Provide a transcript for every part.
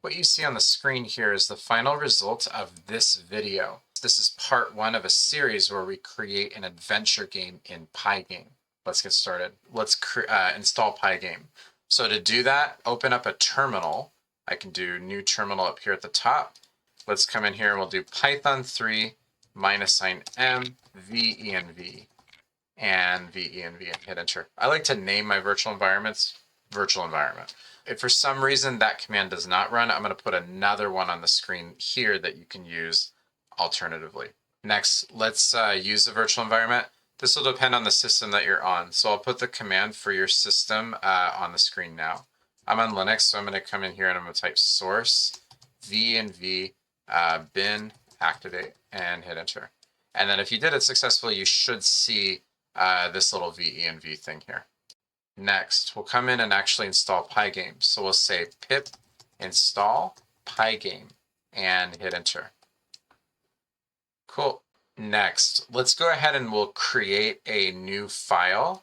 What you see on the screen here is the final result of this video. This is part one of a series where we create an adventure game in Pygame. Let's get started. Let's install Pygame. So to do that, open up a terminal. I can do new terminal up here at the top. Let's come in here and we'll do Python 3 -m venv and venv and hit enter. I like to name my virtual environments virtual environment. If for some reason that command does not run, I'm going to put another one on the screen here that you can use alternatively. Next, let's use the virtual environment. This will depend on the system that you're on. So I'll put the command for your system on the screen now. I'm on Linux, so I'm going to come in here and I'm going to type source venv bin activate and hit enter. And then if you did it successfully, you should see this little venv thing here. Next, we'll come in and actually install Pygame. So we'll say pip install Pygame and hit enter. Cool. Next, let's go ahead and we'll create a new file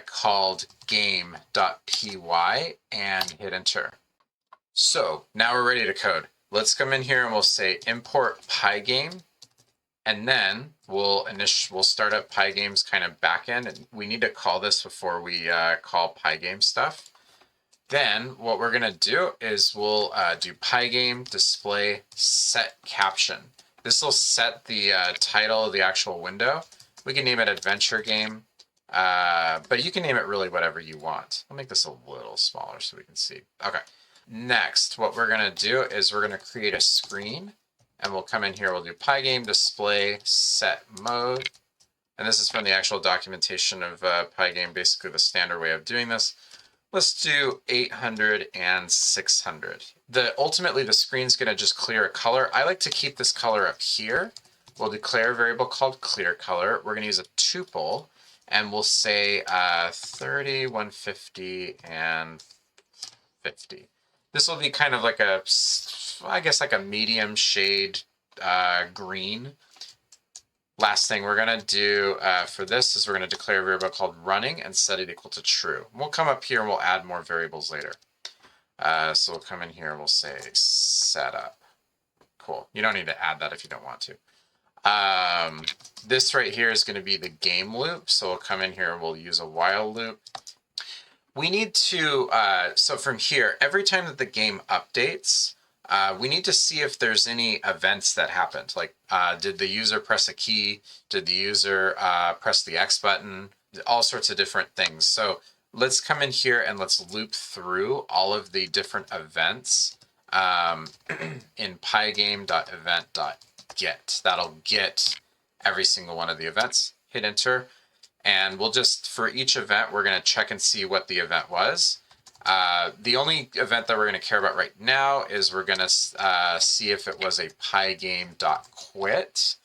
called game.py and hit enter. So now we're ready to code. Let's come in here and we'll say import Pygame. And then we'll start up Pygame's kind of backend, and we need to call this before we call Pygame stuff. Then what we're gonna do is we'll do Pygame display set caption. This will set the title of the actual window. We can name it adventure game, but you can name it really whatever you want. I'll make this a little smaller so we can see. Okay. Next, what we're gonna do is we're gonna create a screen. And we'll come in here, we'll do Pygame display set mode. And this is from the actual documentation of Pygame, basically the standard way of doing this. Let's do 800 and 600. Ultimately, the screen's gonna just clear a color. I like to keep this color up here. We'll declare a variable called clear color. We're gonna use a tuple and we'll say 30, 150, and 50. This will be kind of like a, I guess like a medium shade green. Last thing we're gonna do for this is we're gonna declare a variable called running and set it equal to true. We'll come up here and we'll add more variables later. So we'll come in here and we'll say setup. Cool. You don't need to add that if you don't want to. This right here is gonna be the game loop. So we'll come in here and we'll use a while loop. We need to, so from here, every time that the game updates, we need to see if there's any events that happened. Like, did the user press a key? Did the user press the X button? All sorts of different things. So let's come in here and let's loop through all of the different events in pygame.event.get. That'll get every single one of the events. Hit enter. And we'll just, for each event, we're going to check and see what the event was. The only event that we're going to care about right now is we're going to see if it was a pygame.quit,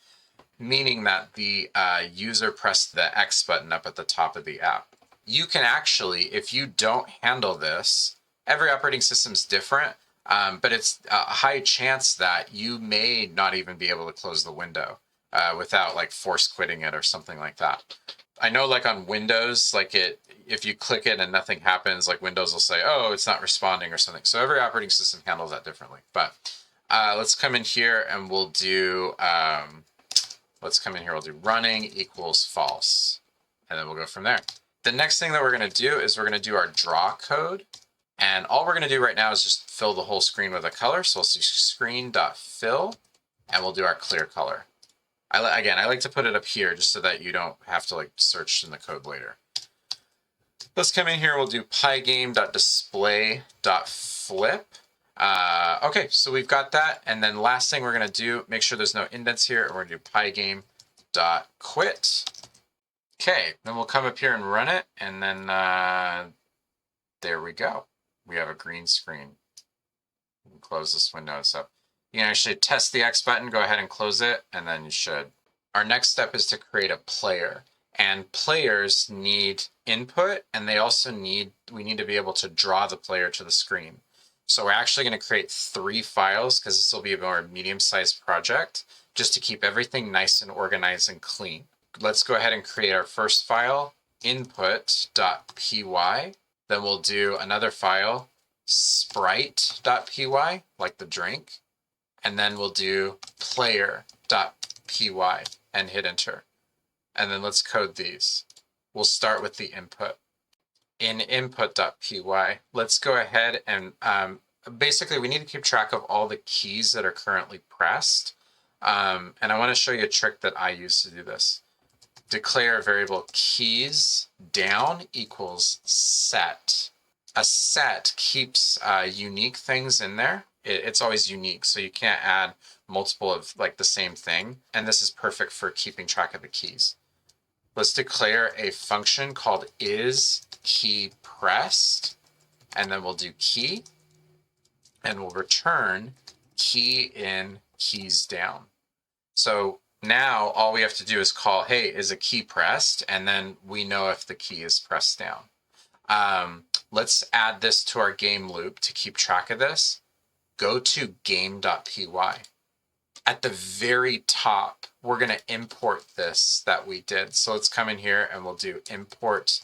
meaning that the user pressed the X button up at the top of the app. You can actually, if you don't handle this, every operating system's different, but it's a high chance that you may not even be able to close the window without like force quitting it or something like that. I know like on Windows, like if you click it and nothing happens, like Windows will say, oh, it's not responding or something. So every operating system handles that differently. But let's come in here and we'll do, we'll do running equals false. And then we'll go from there. The next thing that we're going to do is we're going to do our draw code. And all we're going to do right now is just fill the whole screen with a color. So we'll do screen.fill and we'll do our clear color. Again, I like to put it up here just so that you don't have to like search in the code later. Let's come in here. We'll do pygame.display.flip. Okay, so we've got that. And then last thing we're going to do, make sure there's no indents here. And we're going to do pygame.quit. Okay, then we'll come up here and run it. And then there we go. We have a green screen. We can close this window. It's up. You can actually test the X button, go ahead and close it, and then you should. Our next step is to create a player. And players need input, and we need to be able to draw the player to the screen. So we're actually going to create 3 files, because this will be a more medium-sized project, just to keep everything nice and organized and clean. Let's go ahead and create our first file, input.py. Then we'll do another file, sprite.py, like the drink, and then we'll do player.py and hit enter. And then let's code these. We'll start with the input. In input.py, let's go ahead and basically we need to keep track of all the keys that are currently pressed. And I want to show you a trick that I use to do this. Declare a variable keys down equals set. A set keeps unique things in there. It's always unique, so you can't add multiple of like the same thing. And this is perfect for keeping track of the keys. Let's declare a function called isKeyPressed, and then we'll do key, and we'll return key in, keys down. So now all we have to do is call, hey, is a key pressed? And then we know if the key is pressed down. Let's add this to our game loop to keep track of this. Go to game.py. At the very top, we're going to import this that we did. So let's come in here and we'll do import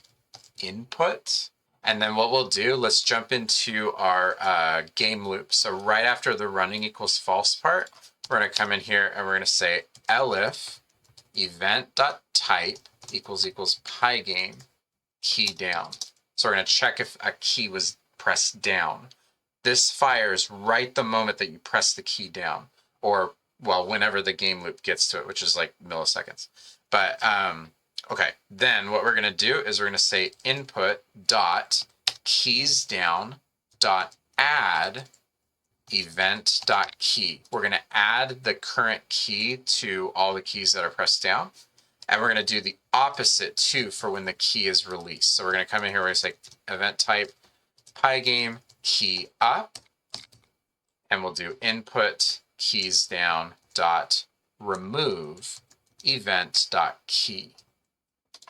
input. And then what we'll do, let's jump into our game loop. So right after the running equals false part, we're going to come in here and we're going to say elif event.type equals Pygame key down. So we're going to check if a key was pressed down. This fires right the moment that you press the key down, or well, whenever the game loop gets to it, which is like milliseconds. But okay, then what we're going to do is we're going to say input dot keys down dot add event dot key. We're going to add the current key to all the keys that are pressed down. And we're going to do the opposite too for when the key is released. So we're going to come in here, we're going to say event type Pygame key up, and we'll do input keys down dot remove event dot key.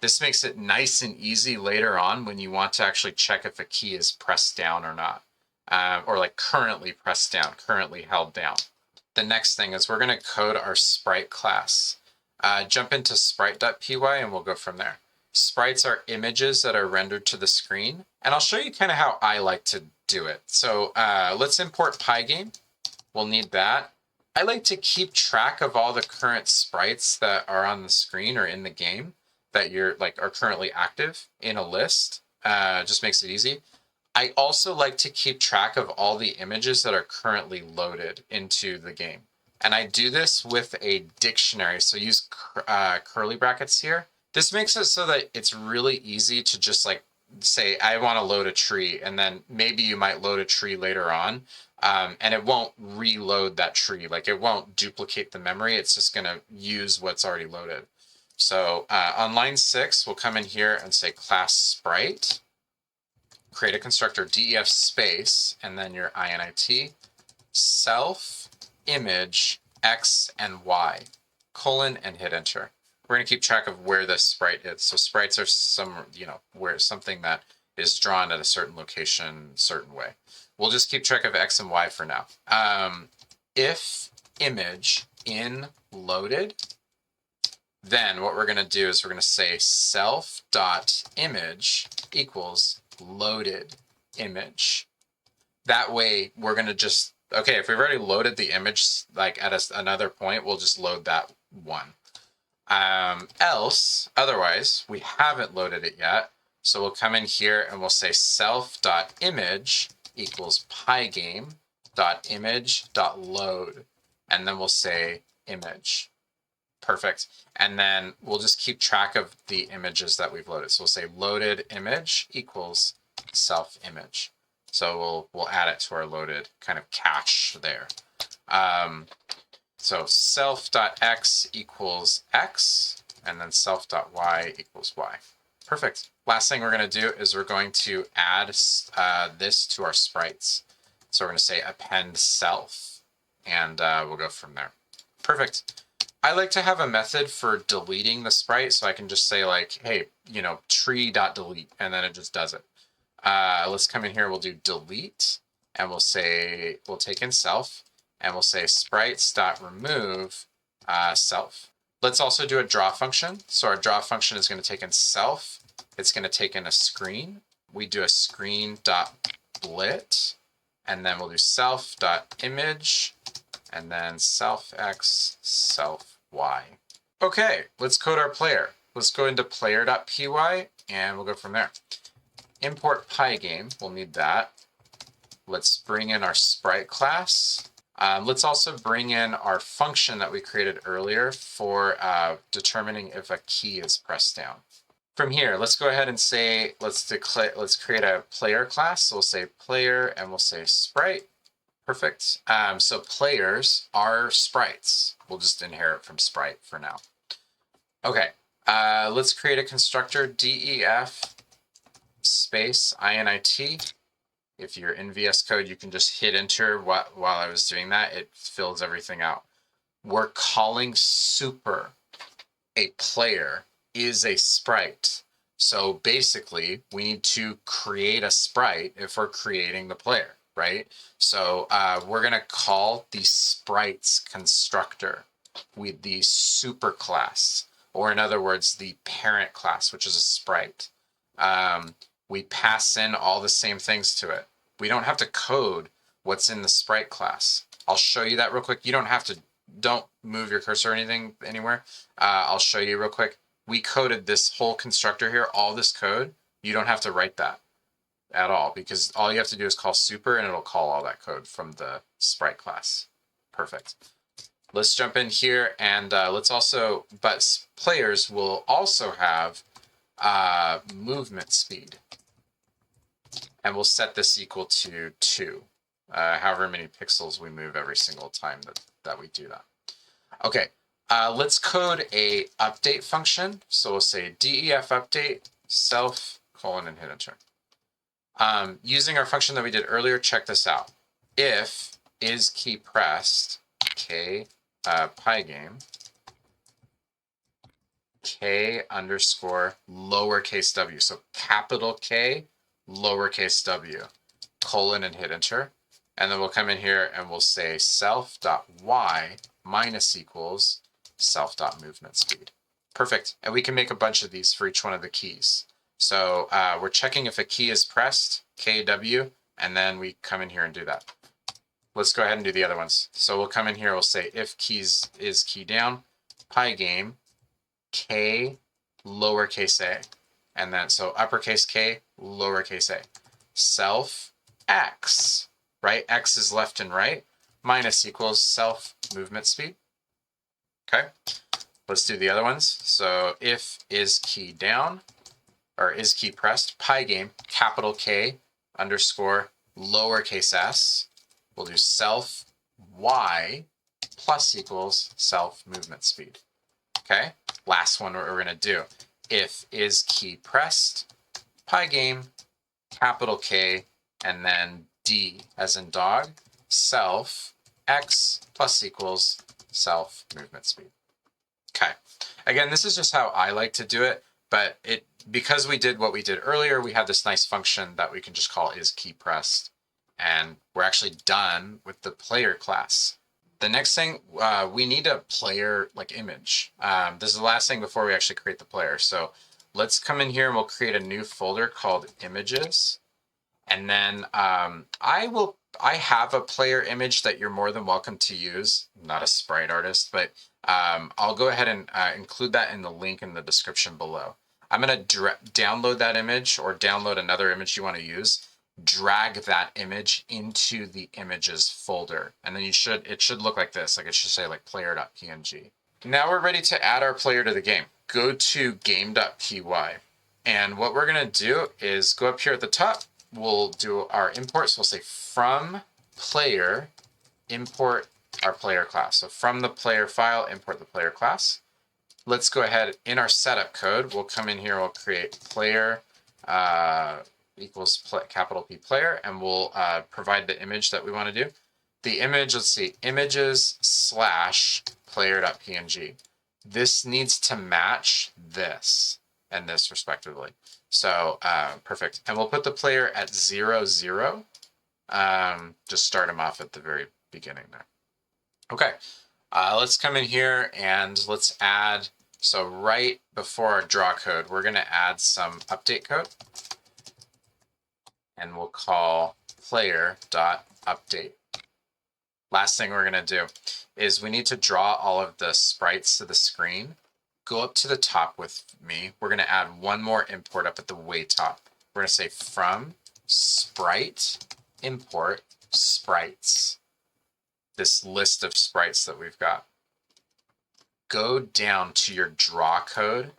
This makes it nice and easy later on when you want to actually check if a key is pressed down or not, or like currently pressed down, currently held down. The next thing is we're going to code our sprite class. Jump into sprite.py and we'll go from there. Sprites are images that are rendered to the screen, and I'll show you kind of how I like to do it. So let's import Pygame. We'll need that. I like to keep track of all the current sprites that are on the screen or in the game that you're like are currently active in a list. Just makes it easy. I also like to keep track of all the images that are currently loaded into the game. And I do this with a dictionary. So use curly brackets here. This makes it so that it's really easy to just like say, I want to load a tree, and then maybe you might load a tree later on. And it won't reload that tree. Like it won't duplicate the memory. It's just going to use what's already loaded. So on line 6, we'll come in here and say class sprite, create a constructor def space, and then your init, self image x and y, colon, and hit enter. We're going to keep track of where this sprite is. So sprites are where something that is drawn at a certain location, certain way. We'll just keep track of x and y for now. If image in loaded, then what we're going to do is we're going to say self.image equals loaded image. That way we're going to just, okay, if we've already loaded the image like at another point, we'll just load that one. Otherwise, we haven't loaded it yet. So we'll come in here and we'll say self.image equals pygame.image.load. And then we'll say image. Perfect. And then we'll just keep track of the images that we've loaded. So we'll say loaded image equals self image. So we'll add it to our loaded kind of cache there. So self.x equals x, and then self.y equals y. Perfect. Last thing we're going to do is we're going to add this to our sprites. So we're going to say append self, and we'll go from there. Perfect. I like to have a method for deleting the sprite, so I can just say like, hey, tree.delete, and then it just does it. Let's come in here, we'll do delete, and we'll take in self, and we'll say sprites.remove self. Let's also do a draw function. So our draw function is going to take in self. It's going to take in a screen. We do a screen.blit, and then we'll do self.image, and then self x, self y. Okay, let's code our player. Let's go into player.py, and we'll go from there. Import Pygame, we'll need that. Let's bring in our sprite class. Let's also bring in our function that we created earlier for determining if a key is pressed down. From here, let's go ahead and say, let's create a player class. So we'll say player and we'll say sprite. Perfect. So players are sprites. We'll just inherit from sprite for now. Okay, let's create a constructor def space init. If you're in VS Code, you can just hit enter while I was doing that. It fills everything out. We're calling super. A player is a sprite. So basically, we need to create a sprite if we're creating the player, right? So we're going to call the sprites constructor with the super class, or in other words, the parent class, which is a sprite. We pass in all the same things to it. We don't have to code what's in the sprite class. I'll show you that real quick. You don't have to, don't move your cursor or anything anywhere. I'll show you real quick. We coded this whole constructor here, all this code. You don't have to write that at all because all you have to do is call super and it'll call all that code from the sprite class. Perfect. Let's jump in here and let's also, but players will also have movement speed. And we'll set this equal to 2, however many pixels we move every single time that we do that. Okay, let's code a update function. So we'll say def update self : and hit enter. Using our function that we did earlier, check this out. If is key pressed, Pygame, K underscore lowercase w. So capital K, lowercase w, : and hit enter. And then we'll come in here and we'll say self.y minus equals self.movement speed. Perfect. And we can make a bunch of these for each one of the keys. So we're checking if a key is pressed, KW, and then we come in here and do that. Let's go ahead and do the other ones. So we'll come in here, we'll say if keys is key down, Pygame, K lowercase a. And then so uppercase K, lowercase a. Self X, right? X is left and right, minus equals self movement speed. Okay, let's do the other ones. So if is key down, or is key pressed, Pygame, capital K underscore lowercase s. We'll do self Y plus equals self movement speed. Okay, last one we're going to do. If is key pressed, Pygame, capital K, and then D as in dog, self X plus equals self movement speed. Okay, again, this is just how I like to do it, but because we did what we did earlier, we have this nice function that we can just call is key pressed, and we're actually done with the player class. The next thing, we need a player image. This is the last thing before we actually create the player. So let's come in here and we'll create a new folder called images. And then I have a player image that you're more than welcome to use. I'm not a sprite artist, but I'll go ahead and include that in the link in the description below. I'm going to download that image or download another image you want to use. Drag that image into the images folder, and then it should look like this. It should say player.png. Now we're ready to add our player to the game. Go to game.py, and what we're going to do is go up here at the top. We'll do our import. So we'll say from player import our player class. So from the player file, import the player class. Let's go ahead in our setup code. We'll come in here. We'll create player equals capital P player, and we'll provide the image that we want to do. The image, let's see, images / player.png. This needs to match this and this respectively. So perfect. And we'll put the player at 0, 0. Just start him off at the very beginning there. Okay, let's come in here and let's add, so right before our draw code, we're going to add some update code. And we'll call player.update. update. Last thing we're going to do is we need to draw all of the sprites to the screen. Go up to the top with me. We're going to add one more import up at the way top. We're going to say from sprite import sprites. This list of sprites that we've got. Go down to your draw code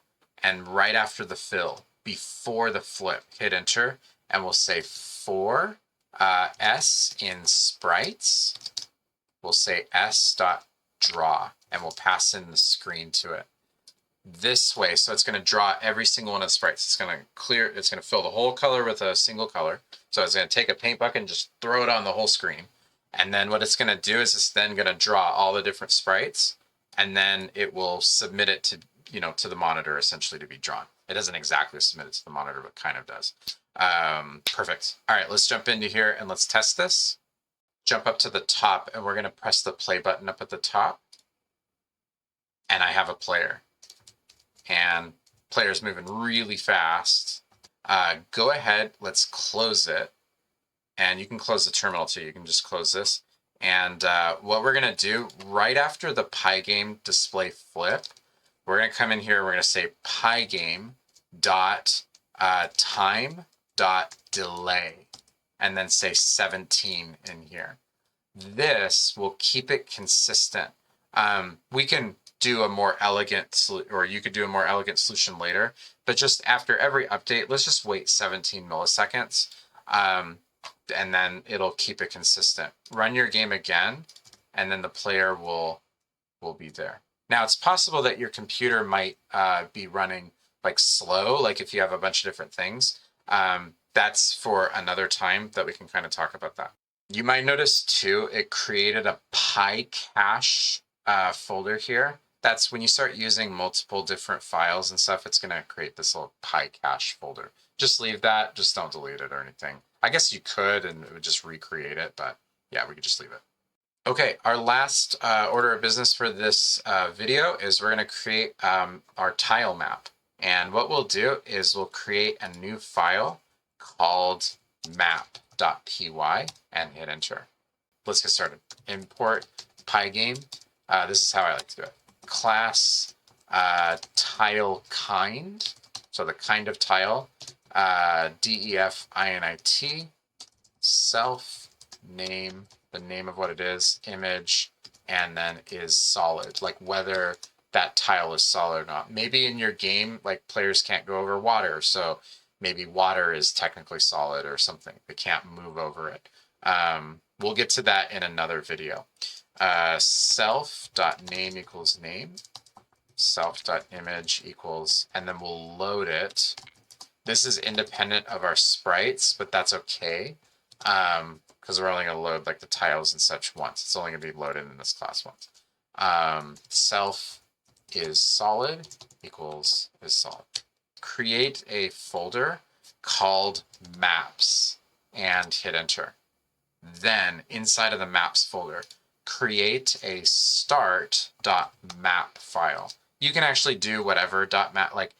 and right after the fill, before the flip, hit enter and we'll say for s in sprites. We'll say s.draw and we'll pass in the screen to it. This way, so it's going to draw every single one of the sprites. It's going to clear, it's going to fill the whole color with a single color. So it's going to take a paint bucket and just throw it on the whole screen. And then what it's going to do is it's then going to draw all the different sprites and then it will submit it to, to the monitor essentially to be drawn. It doesn't exactly submit it to the monitor, but kind of does. Perfect. All right, let's jump into here and let's test this. Jump up to the top and we're going to press the play button up at the top. And I have a player. And player's moving really fast. Go ahead, let's close it. And you can close the terminal too. You can just close this. And what we're going to do right after the Pygame display flip, we're going to come in here. We're going to say Pygame dot time dot delay and then say 17 in here. This will keep it consistent. We can do a more elegant, or you could do a more elegant solution later, but just after every update, let's just wait 17 milliseconds. And then it'll keep it consistent. Run your game again, and then the player will be there. Now, it's possible that your computer might be running like slow, like if you have a bunch of different things. That's for another time that we can kind of talk about that. You might notice too, it created a PyCache folder here. That's when you start using multiple different files and stuff, it's going to create this little PyCache folder. Just leave that, just don't delete it or anything. I guess you could and it would just recreate it, but yeah, we could just leave it. Okay, our last order of business for this video is we're going to create our tile map. And what we'll do is we'll create a new file called map.py and hit enter. Let's get started. Import Pygame. This is how I like to do it. Class tile kind. So the kind of tile. def init. Self name, the name of what it is, image, and then is solid, like whether that tile is solid or not. Maybe in your game, like players can't go over water, so maybe water is technically solid or something. They can't move over it. We'll get to that in another video. Self.name equals name, self.image equals, and then we'll load it. This is independent of our sprites, but that's okay. Because we're only going to load like the tiles and such once. It's only going to be loaded in this class once. Self is solid equals is solid. Create a folder called maps and hit enter. Then inside of the maps folder, create a start.map file. You can actually do whatever .map, like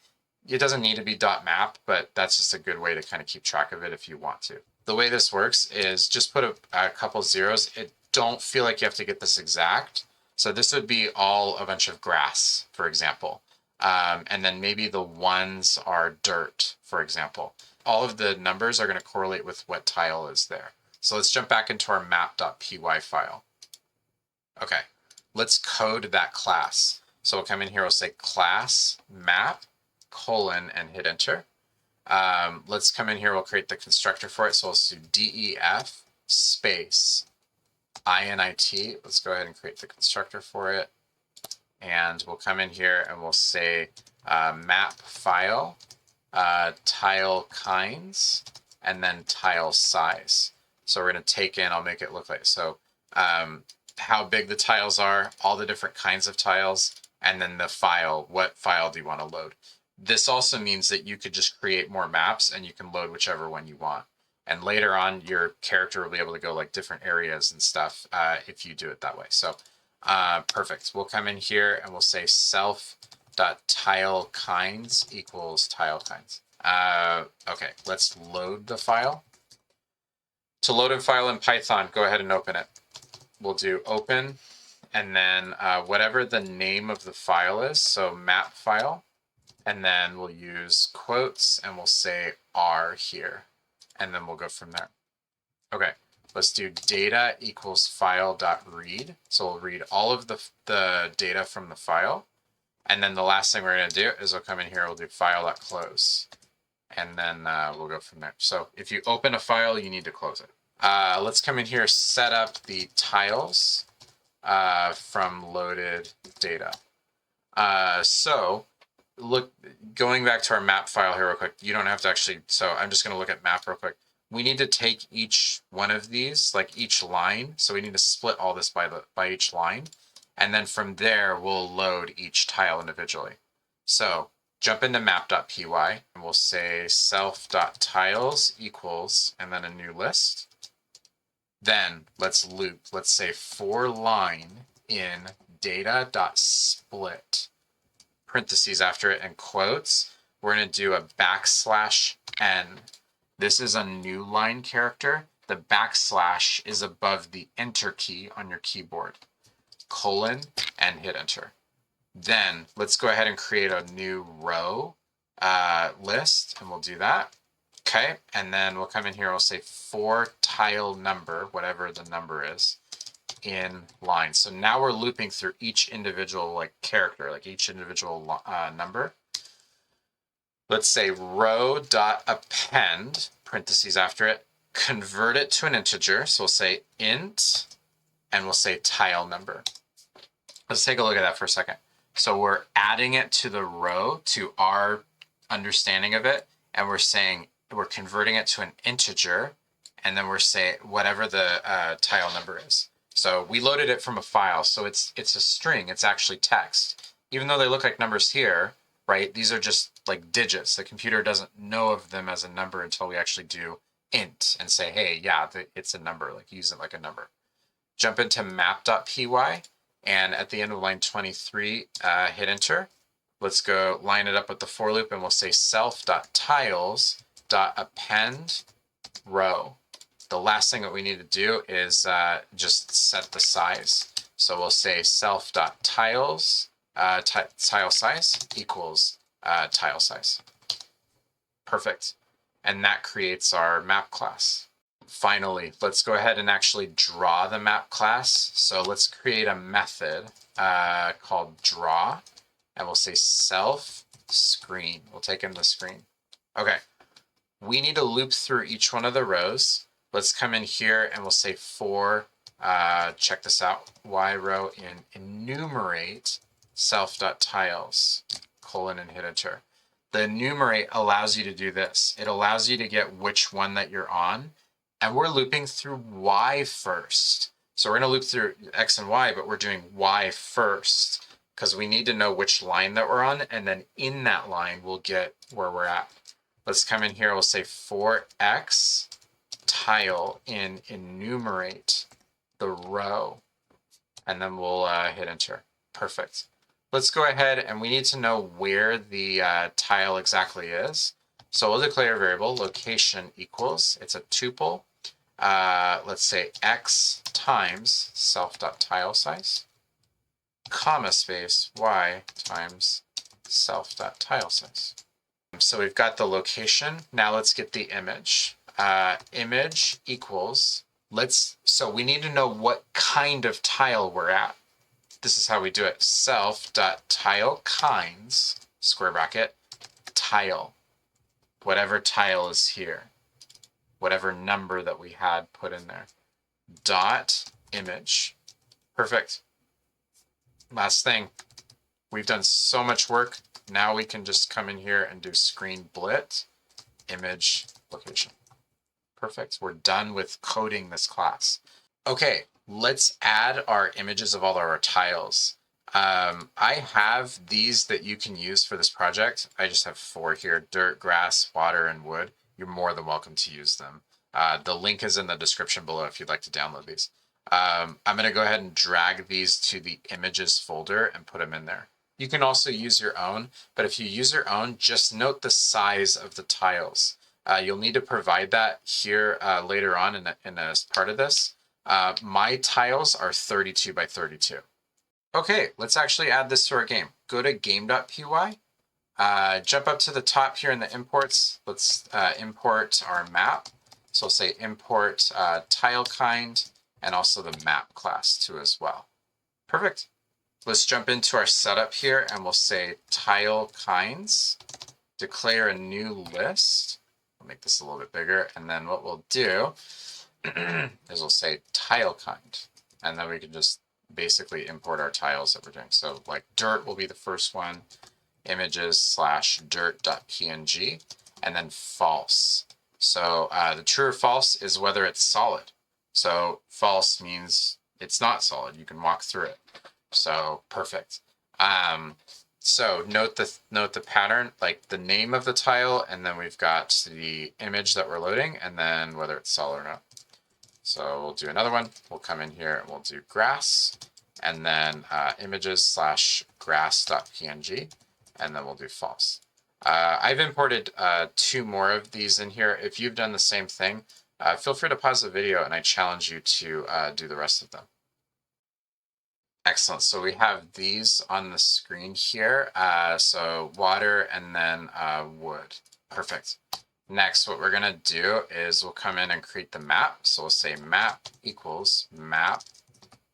it doesn't need to be .map, but that's just a good way to kind of keep track of it if you want to. The way this works is just put a couple zeros. Don't feel like you have to get this exact. So this would be all a bunch of grass, for example. And then maybe the ones are dirt, for example. All of the numbers are going to correlate with what tile is there. So let's jump back into our map.py file. Okay, let's code that class. So we'll come in here, we'll say class map colon and hit enter. Let's come in here, we'll create the constructor for it. So we'll do def space init. Let's go ahead and create the constructor for it. And we'll come in here and we'll say map file, tile kinds, and then tile size. So we're going to take in, I'll make it look like, so how big the tiles are, all the different kinds of tiles, and then the file, what file do you want to load? This also means that you could just create more maps and you can load whichever one you want. And later on, your character will be able to go like different areas and stuff if you do it that way. So perfect. We'll come in here and we'll say self.tilekinds equals tile kinds. Okay, let's load the file. To load a file in Python, go ahead and open it. We'll do open, and then whatever the name of the file is, so map file, and then we'll use quotes and we'll say R here, and then we'll go from there. Okay, let's do data equals file.read. So we'll read all of the data from the file. And then the last thing we're going to do is we'll come in here, we'll do file.close. And then we'll go from there. So if you open a file, you need to close it. Let's come in here, set up the tiles from loaded data. So look, going back to our map file here real quick, you don't have to actually, so I'm just going to look at map real quick. We need to take each one of these, like each line. So we need to split all this by each line. And then from there, we'll load each tile individually. So jump into map.py and we'll say self.tiles equals, and then a new list. Then let's loop, let's say for line in data.split, parentheses after it and quotes. We're going to do a \n. This is a new line character. The backslash is above the enter key on your keyboard. Colon and hit enter. Then let's go ahead and create a new row list, and we'll do that. Okay, and then we'll come in here, we'll say for tile number, whatever the number is, in line. So now we're looping through each individual like character, like each individual number. Let's say row.append, parentheses after it, convert it to an integer. So we'll say int, and we'll say tile number. Let's take a look at that for a second. So we're adding it to the row to our understanding of it, and we're saying we're converting it to an integer, and then we're saying whatever the tile number is. So we loaded it from a file, so it's a string. It's actually text. Even though they look like numbers here, right? These are just like digits. The computer doesn't know of them as a number until we actually do int and say, hey, yeah, it's a number. Like use it like a number. Jump into map.py. And at the end of line 23, hit enter. Let's go line it up with the for loop, and we'll say self.tiles.append row. The last thing that we need to do is just set the size. So we'll say self.tiles, tile size equals tile size. Perfect. And that creates our map class. Finally, let's go ahead and actually draw the map class. So let's create a method called draw, and we'll say self screen. We'll take in the screen. Okay, we need to loop through each one of the rows. Let's come in here and we'll say for, check this out, y row in enumerate self.tiles, colon, and hit enter. The enumerate allows you to do this. It allows you to get which one that you're on. And we're looping through Y first. So we're going to loop through X and Y, but we're doing Y first because we need to know which line that we're on. And then in that line, we'll get where we're at. Let's come in here. We'll say for X tile in enumerate the row. And then we'll hit enter. Perfect. Let's go ahead, and we need to know where the tile exactly is. So we'll declare a variable, location equals, it's a tuple. Let's say x times self.tile size, comma space y times self.tile size. So we've got the location. Now let's get the image. Image equals, so we need to know what kind of tile we're at. This is how we do it. Self.tile kinds, square bracket, tile. Whatever tile is here, whatever number that we had put in there, dot image. Perfect. Last thing, we've done so much work. Now we can just come in here and do screen blit, image, location. Perfect. We're done with coding this class. Okay, let's add our images of all our tiles. I have these that you can use for this project. I just have 4 here: dirt, grass, water, and wood. You're more than welcome to use them. The link is in the description below if you'd like to download these. I'm going to go ahead and drag these to the images folder and put them in there. You can also use your own, but if you use your own, just note the size of the tiles. You'll need to provide that here later on in a part of this. My tiles are 32 by 32. Okay, let's actually add this to our game. Go to game.py. Jump up to the top here in the imports. Let's import our map. So we'll say import tile kind and also the map class too as well. Perfect. Let's jump into our setup here and we'll say tile kinds, declare a new list. I'll make this a little bit bigger. And then what we'll do is we'll say tile kind. And then we can just basically import our tiles that we're doing. So like dirt will be the first one, images / dirt.png, and then false. So the true or false is whether it's solid. So false means it's not solid. You can walk through it. So perfect. So note the pattern, like the name of the tile, and then we've got the image that we're loading, and then whether it's solid or not. So we'll do another one. We'll come in here and we'll do grass, and then images / grass.png, and then we'll do false. I've imported 2 more of these in here. If you've done the same thing, feel free to pause the video and I challenge you to do the rest of them. Excellent. So we have these on the screen here. So water and then wood. Perfect. Next, what we're going to do is we'll come in and create the map. So we'll say map equals map,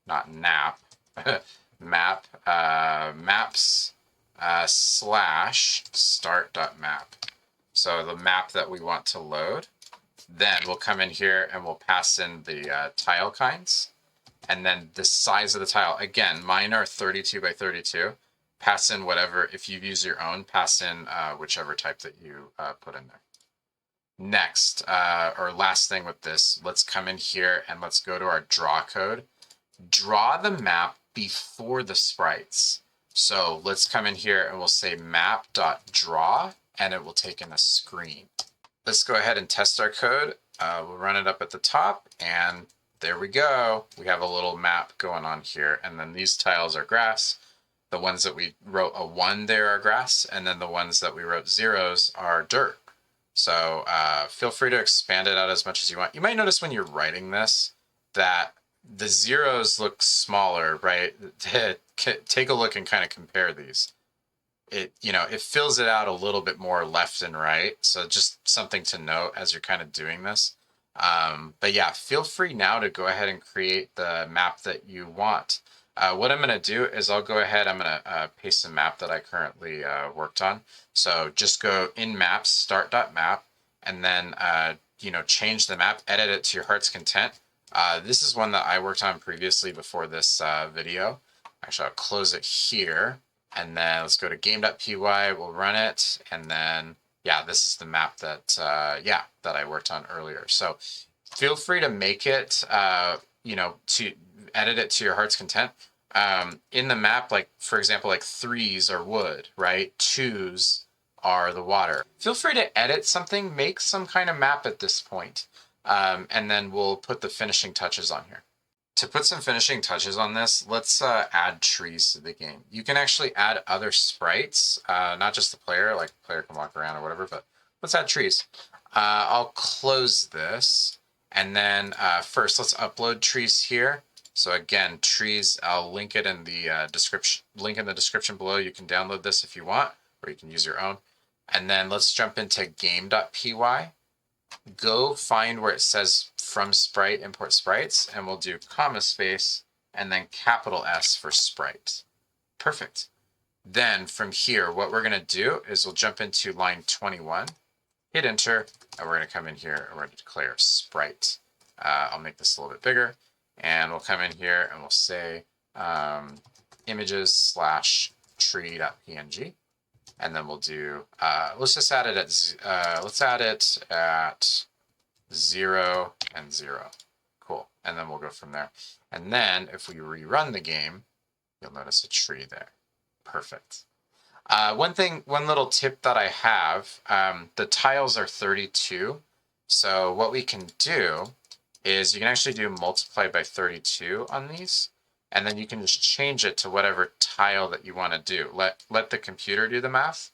not nap, map, maps / start.map. So the map that we want to load. Then we'll come in here and we'll pass in the tile kinds. And then the size of the tile, again, mine are 32 by 32. Pass in whatever, if you use your own, pass in whichever type that you put in there. Next, or last thing with this, let's come in here and let's go to our draw code. Draw the map before the sprites. So let's come in here and we'll say map.draw, and it will take in a screen. Let's go ahead and test our code. We'll run it up at the top, and there we go. We have a little map going on here, and then these tiles are grass. The ones that we wrote a 1 there are grass, and then the ones that we wrote 0s are dirt. So feel free to expand it out as much as you want. You might notice when you're writing this that the 0s look smaller, right? Take a look and kind of compare these. It fills it out a little bit more left and right. So just something to note as you're kind of doing this. But yeah, feel free now to go ahead and create the map that you want. What I'm going to do is I'll go ahead, I'm going to paste a map that I currently worked on. So just go in maps, start.map, and then, change the map, edit it to your heart's content. This is one that I worked on previously before this video. Actually, I'll close it here, and then let's go to game.py, we'll run it, and then, yeah, this is the map that, that I worked on earlier. So feel free to make it, to edit it to your heart's content. In the map, like, for example, like 3s are wood, right? 2s are the water. Feel free to edit something, make some kind of map at this point, and then we'll put the finishing touches on here. To put some finishing touches on this, let's add trees to the game. You can actually add other sprites, not just the player, like the player can walk around or whatever, but let's add trees. I'll close this, and then first let's upload trees here. So again, trees, I'll link it in the description below. You can download this if you want, or you can use your own. And then let's jump into game.py. Go find where it says from sprite, import sprites, and we'll do comma space and then capital S for sprite. Perfect. Then from here, what we're going to do is we'll jump into line 21, hit enter, and we're going to come in here and we're going to declare sprite. I'll make this a little bit bigger, and we'll come in here and we'll say images / tree.png. And then we'll do, let's just add it at 0 and 0. Cool. And then we'll go from there. And then if we rerun the game, you'll notice a tree there. Perfect. One little tip that I have, the tiles are 32. So what we can do is you can actually do multiply by 32 on these. And then you can just change it to whatever tile that you want to do. Let the computer do the math.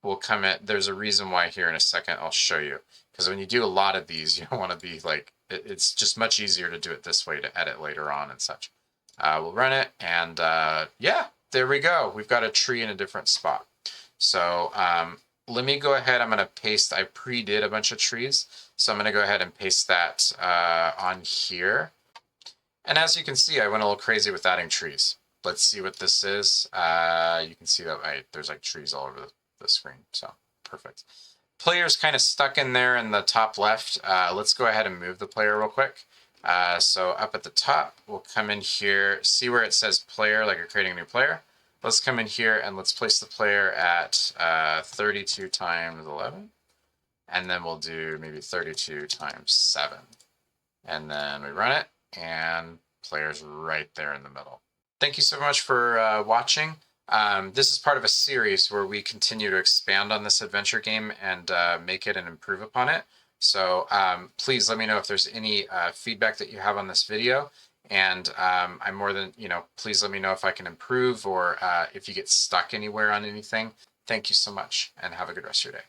we'll come at, there's a reason why here in a second I'll show you. Because when you do a lot of these, you don't want to be like, it's just much easier to do it this way to edit later on and such. We'll run it, and yeah, there we go. We've got a tree in a different spot. So let me go ahead. I'm going to paste, I pre-did a bunch of trees. So I'm going to go ahead and paste that on here. And as you can see, I went a little crazy with adding trees. Let's see what this is. You can see that there's like trees all over the screen. So perfect. Player's kind of stuck in there in the top left. Let's go ahead and move the player real quick. So up at the top, we'll come in here, see where it says player, like you're creating a new player. Let's come in here and let's place the player at 32 times 11. And then we'll do maybe 32 times 7. And then we run it, and player's right there in the middle. Thank you so much for watching. This is part of a series where we continue to expand on this adventure game and make it and improve upon it. So please let me know if there's any feedback that you have on this video. And I'm more than, please let me know if I can improve or if you get stuck anywhere on anything. Thank you so much, and have a good rest of your day.